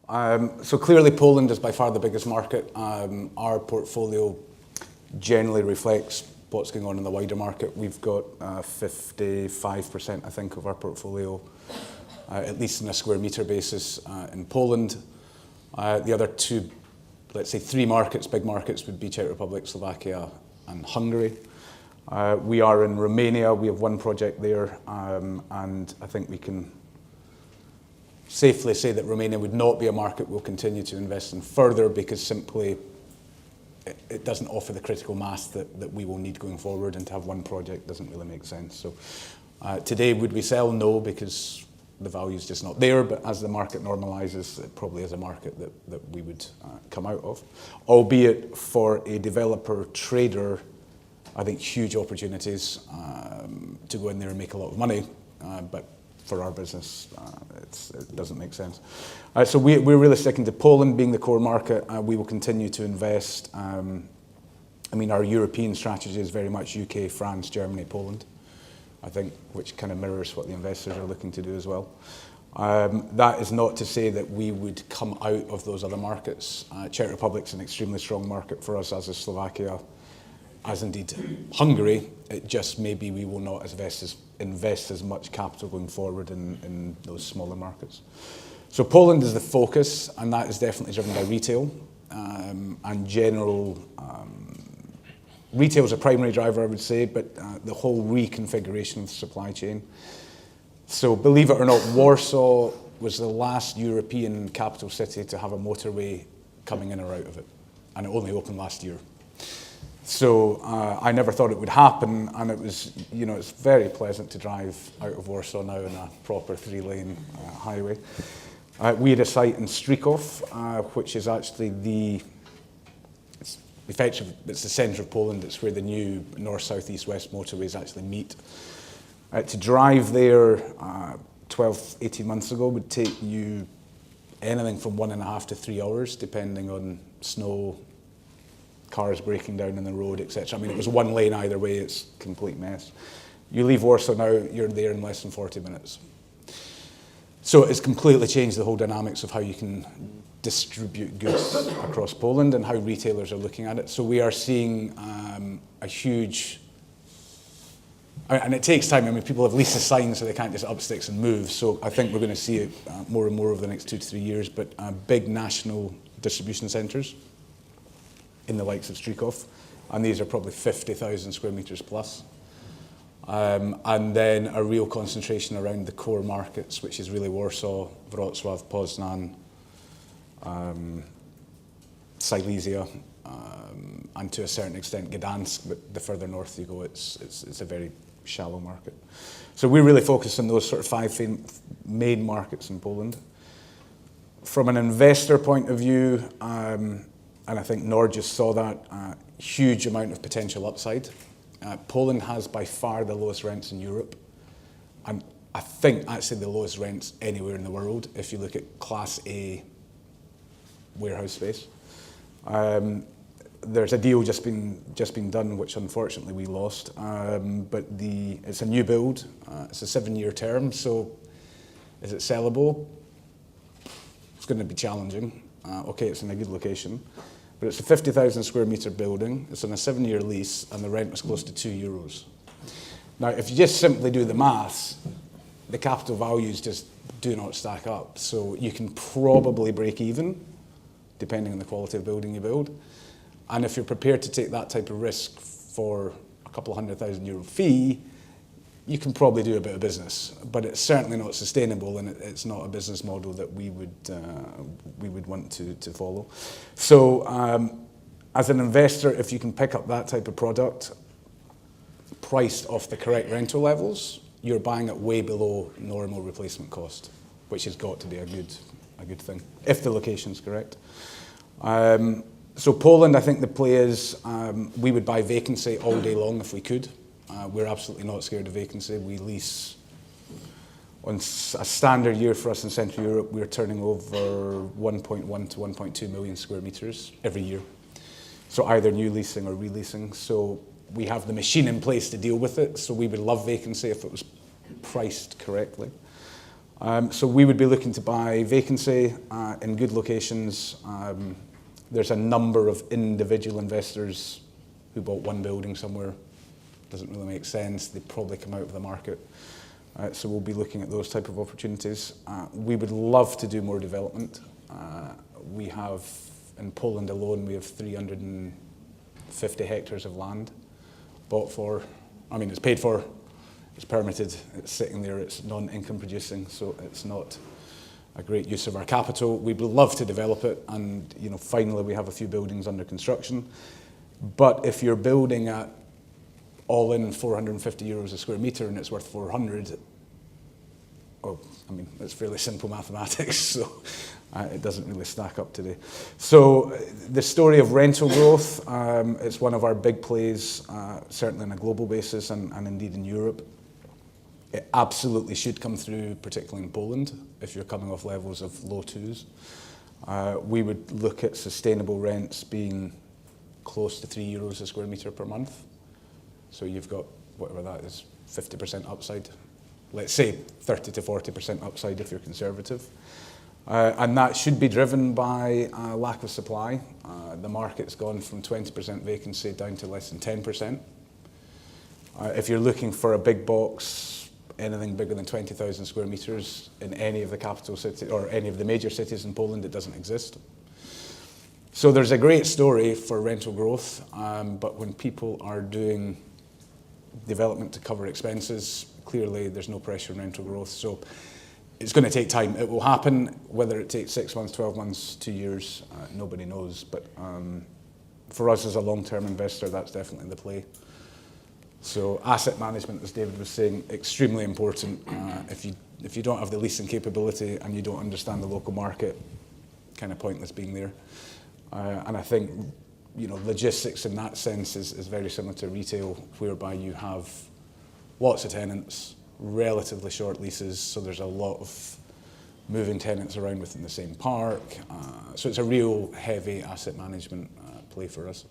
So clearly Poland is by far the biggest market. Our portfolio generally reflects what's going on in the wider market. We've got 55%, I think, of our portfolio, at least on a square metre basis, in Poland. The other two, let's say three markets, big markets, would be Czech Republic, Slovakia and Hungary. We are in Romania. We have one project there, and I think we can safely say that Romania would not be a market we'll continue to invest in further, because simply it doesn't offer the critical mass that we will need going forward, and to have one project doesn't really make sense. So today, would we sell? No, because the value is just not there, but as the market normalises, it probably is a market that we would come out of. Albeit for a developer trader, I think huge opportunities to go in there and make a lot of money, but for our business, it doesn't make sense. So we're really sticking to Poland being the core market. We will continue to invest. I mean, our European strategy is very much UK, France, Germany, Poland, I think, which kind of mirrors what the investors are looking to do as well. That is not to say that we would come out of those other markets. Czech Republic's an extremely strong market for us, as is Slovakia, as indeed Hungary. It just maybe we will not invest as much capital going forward in those smaller markets. So Poland is the focus, and that is definitely driven by retail and general. Retail is a primary driver, I would say, but the whole reconfiguration of the supply chain. So believe it or not, Warsaw was the last European capital city to have a motorway coming in or out of it, and it only opened last year. So I never thought it would happen, and it was, you know, it's very pleasant to drive out of Warsaw now on a proper 3-lane highway. We had a site in Stryków, which is actually it's the centre of Poland. It's where the new north, south, east, west motorways actually meet. To drive there 12, 18 months ago would take you anything from 1.5 to 3 hours, depending on snow, cars breaking down in the road, etc. I mean, it was one lane either way. It's a complete mess. You leave Warsaw now, you're there in less than 40 minutes. So it's completely changed the whole dynamics of how you can distribute goods across Poland and how retailers are looking at it. So we are seeing a huge, and it takes time. I mean, people have leased a sign, so they can't just up sticks and move. So I think we're going to see it more and more over the next 2 to 3 years, but big national distribution centres in the likes of Stryków, and these are probably 50,000 square metres plus. And then a real concentration around the core markets, which is really Warsaw, Wrocław, Poznan, Silesia, and to a certain extent Gdansk, but the further north you go, it's a very shallow market. So we really focus on those sort of 5 main markets in Poland. From an investor point of view, and I think Nord just saw that, huge amount of potential upside. Poland has by far the lowest rents in Europe, and I think actually the lowest rents anywhere in the world if you look at Class A warehouse space. There's a deal just been done, which unfortunately we lost, but it's a new build. It's a 7-year term, so is it sellable? It's going to be challenging. Okay, it's in a good location, but it's a 50,000 square metre building. It's on a 7-year lease, and the rent was close to €2. Now, if you just simply do the maths, the capital values just do not stack up. So you can probably break even, depending on the quality of building you build. And if you're prepared to take that type of risk for a couple of €100,000 fee, you can probably do a bit of business, but it's certainly not sustainable, and it's not a business model that we would want to follow. So as an investor, if you can pick up that type of product priced off the correct rental levels, you're buying it way below normal replacement cost, which has got to be a good thing, if the location's correct. So Poland, I think the play is we would buy vacancy all day long if we could. We're absolutely not scared of vacancy. We lease, on a standard year for us in Central Europe, we're turning over 1.1 to 1.2 million square metres every year. So either new leasing or releasing. So we have the machine in place to deal with it. So we would love vacancy if it was priced correctly. So we would be looking to buy vacancy in good locations. There's a number of individual investors who bought one building somewhere. Doesn't really make sense. They probably come out of the market. So we'll be looking at those type of opportunities. We would love to do more development. We have, in Poland alone, we have 350 hectares of land bought for, I mean, it's paid for, it's permitted, it's sitting there, it's non-income producing, so it's not a great use of our capital. We'd love to develop it, and finally we have a few buildings under construction. But if you're building at all in €450 a square metre and it's worth 400, well, I mean, it's fairly simple mathematics, so it doesn't really stack up today. So the story of rental growth, it's one of our big plays, certainly on a global basis and indeed in Europe. It absolutely should come through, particularly in Poland, if you're coming off levels of low twos. We would look at sustainable rents being close to €3 a square metre per month. So you've got, whatever that is, 50% upside. Let's say 30 to 40% upside if you're conservative. And that should be driven by a lack of supply. The market's gone from 20% vacancy down to less than 10%. If you're looking for a big box, anything bigger than 20,000 square metres in any of the capital cities or any of the major cities in Poland, it doesn't exist. So there's a great story for rental growth, but when people are doing development to cover expenses, clearly there's no pressure on rental growth. So it's going to take time. It will happen, whether it takes 6 months, 12 months, 2 years, nobody knows. But for us as a long-term investor, that's definitely the play. So asset management, as David was saying, extremely important. If you don't have the leasing capability and you don't understand the local market, kind of pointless being there. And I think logistics in that sense is very similar to retail, whereby you have lots of tenants, relatively short leases, so there's a lot of moving tenants around within the same park. So it's a real heavy asset management play for us.